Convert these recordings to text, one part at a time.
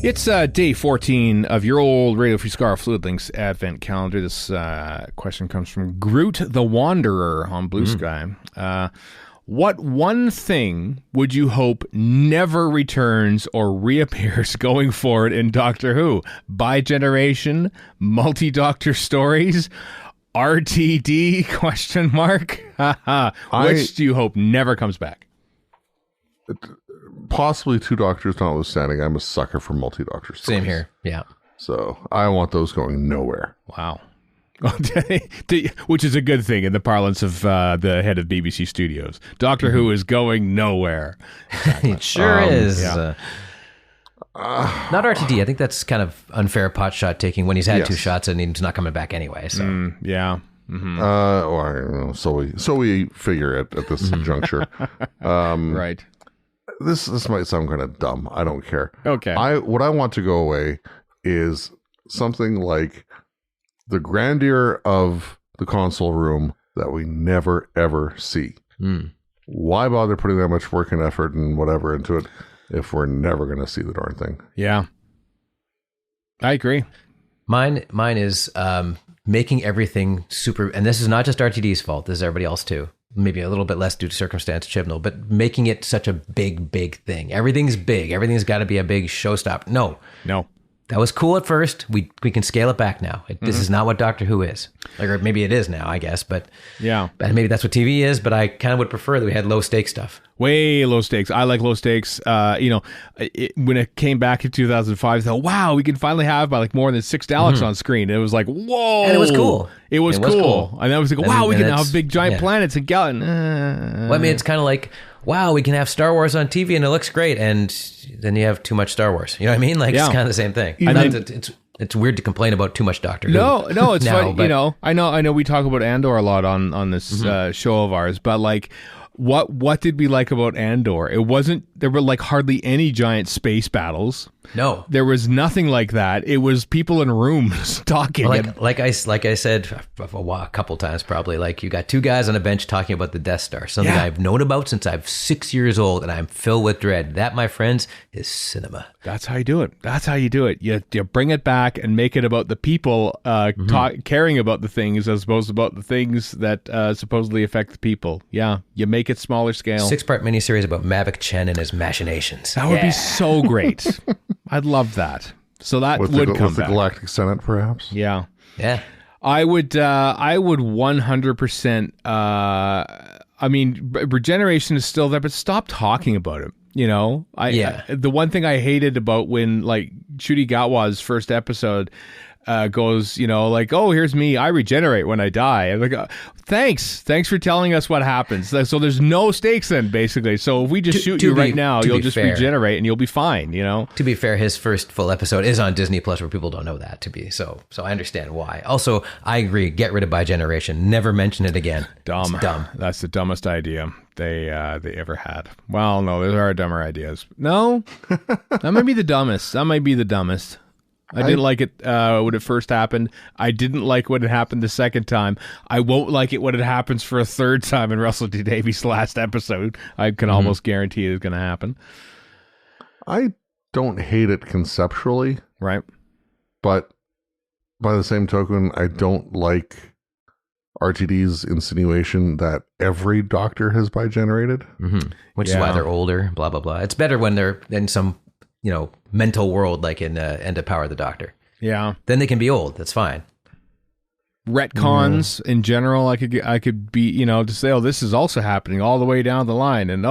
It's day 14 of your old Radio Free Skaro Fluid Links Advent Calendar. This question comes from Groot the Wanderer on Blue Sky. What one thing would you hope never returns or reappears going forward in Doctor Who? Bi-generation, multi-doctor stories, RTD, question mark? Which do you hope never comes back? Possibly two doctors notwithstanding. I'm a sucker for multi-doctor stories. Same here, yeah. So I want those going nowhere. Wow. Which is a good thing in the parlance of the head of BBC Studios. Doctor Who is going nowhere. It sure is. Yeah. Not RTD. I think that's kind of unfair pot shot taking when he's had two shots and he's not coming back anyway. So Yeah. Mm-hmm. Or I don't know, so we figure it at this juncture. Right. This might sound kind of dumb. I don't care. Okay. What I want to go away is something like the grandeur of the console room that we never ever see. Why bother putting that much work and effort and whatever into it if we're never going to see the darn thing? Yeah. I agree. Mine is making everything super, and this is not just RTD's fault. This is everybody else too. Maybe a little bit less due to circumstance, Chibnall, but making it such a big thing. Everything's big. Everything's got to be a big showstopper. No. That was cool at first. We can scale it back now. This is not what Doctor Who is. Or maybe it is now, I guess. But yeah, maybe that's what TV is. But I kind of would prefer that we had low stake stuff. Way low stakes. I like low stakes. When it came back in 2005, I thought, wow, we can finally have more than 6 Daleks on screen. It was like, whoa. And it was cool. It was cool. And I was like, wow, we can have big giant planets and Gallon. Well, I mean, it's kind of like, wow, we can have Star Wars on TV and it looks great. And then you have too much Star Wars. You know what I mean? It's kind of the same thing. It's weird to complain about too much Doctor Who. No, it's fun. I know we talk about Andor a lot on this show of ours, but what did we like about Andor? There were hardly any giant space battles. No, there was nothing like that. It was people in rooms talking. Like I said a couple times, probably. You got two guys on a bench talking about the Death Star, something I've known about since I'm 6 years old, and I'm filled with dread. That, my friends, is cinema. That's how you do it. You bring it back and make it about the people caring about the things as opposed to about the things that supposedly affect the people. Yeah, you make it smaller scale. 6-part miniseries about Mavic Chen and his machinations. That would be so great. I'd love that. So that would come back. With the Galactic Senate, perhaps? Yeah. I would 100%, regeneration is still there, but stop talking about it. The one thing I hated about when Ncuti Gatwa's first episode goes, oh, here's me, I regenerate when I die. I'm like, thanks for telling us what happens. So there's no stakes then, basically. So if we just shoot you right now, you'll just regenerate and you'll be fine, To be fair, his first full episode is on Disney Plus, where people don't know that so I understand why. Also, I agree, get rid of bi-generation. Never mention it again. Dumb. It's dumb. That's the dumbest idea they ever had. Well, no, there are dumber ideas. No, that might be the dumbest. I didn't like it when it first happened. I didn't like when it happened the second time. I won't like it when it happens for a third time in Russell T Davies' last episode. I can almost guarantee it's going to happen. I don't hate it conceptually. Right. But by the same token, I don't like RTD's insinuation that every Doctor has bi-generated. Which is why they're older, blah, blah, blah. It's better when they're in some mental world, like in End of Power of the Doctor. Yeah. Then they can be old. That's fine. Retcons in general, I could be, to say, oh, this is also happening all the way down the line. And,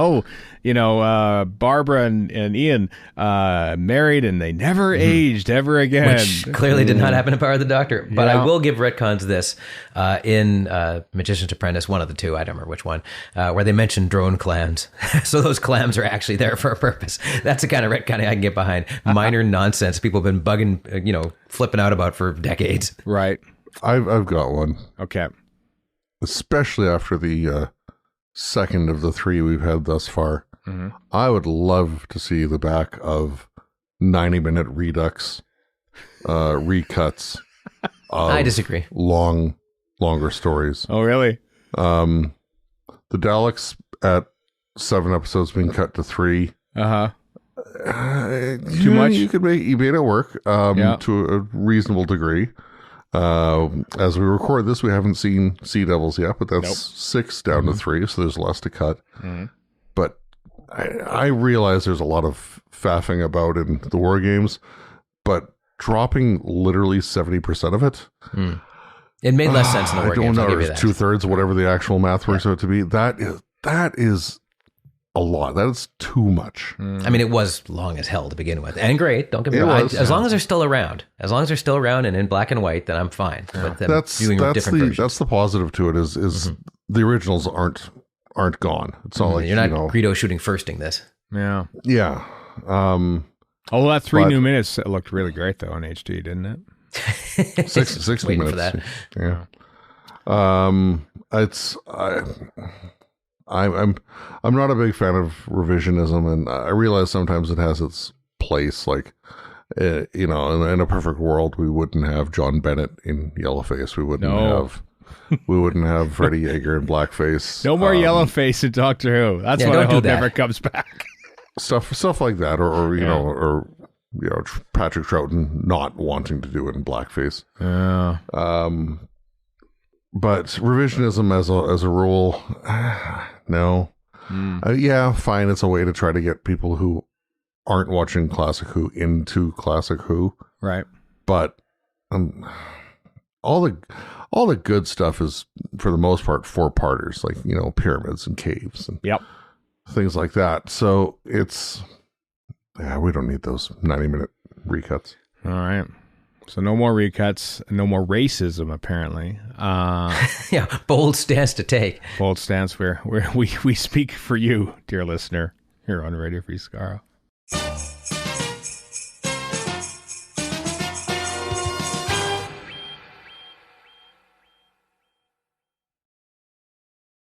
Barbara and Ian married and they never aged ever again. Which clearly did not happen in Power of the Doctor. But I will give retcons this in Magician's Apprentice, one of the two, I don't remember which one, where they mentioned drone clams. So those clams are actually there for a purpose. That's the kind of retcon I can get behind. Minor nonsense people have been bugging, flipping out about for decades. Right. I've got one. Okay. Especially after the second of the three we've had thus far. I would love to see the back of 90-minute redux recuts of I disagree. Longer stories. Oh, really? The Daleks at 7 episodes being cut to 3. Too much? You made it work to a reasonable degree. As we record this, we haven't seen Sea Devils yet, but that's 6 down to 3, so there's less to cut. But I realize there's a lot of faffing about in the war games, but dropping literally 70% of it. It made less sense in the war games. I don't know, 2/3, whatever the actual math works out to be. That is a lot. That is too much. I mean, it was long as hell to begin with, and great. Don't get me wrong. As long as they're still around, and in black and white, then I'm fine. But them doing different versions. That's the positive to it. Is the originals aren't gone. It's not like you're not Greedo shooting firsting this. Yeah. Oh, that 3 new minutes looked really great though on HD, didn't it? 60 waiting minutes. for that. Yeah. I'm not a big fan of revisionism, and I realize sometimes it has its place. Like, in a perfect world, we wouldn't have John Bennett in yellowface. We wouldn't have Freddie Yeager in blackface. No more yellowface in Doctor Who. That's what I hope never comes back. Stuff like that, or Patrick Troughton not wanting to do it in blackface. Yeah. But revisionism as a rule, no. Fine. It's a way to try to get people who aren't watching Classic Who into Classic Who. Right. But all the good stuff is, for the most part, 4-parters, like, pyramids and caves and things like that. So it's, we don't need those 90-minute recuts. All right. So no more recuts, no more racism, apparently. Bold stance to take. Bold stance. We speak for you, dear listener, here on Radio Free Skaro.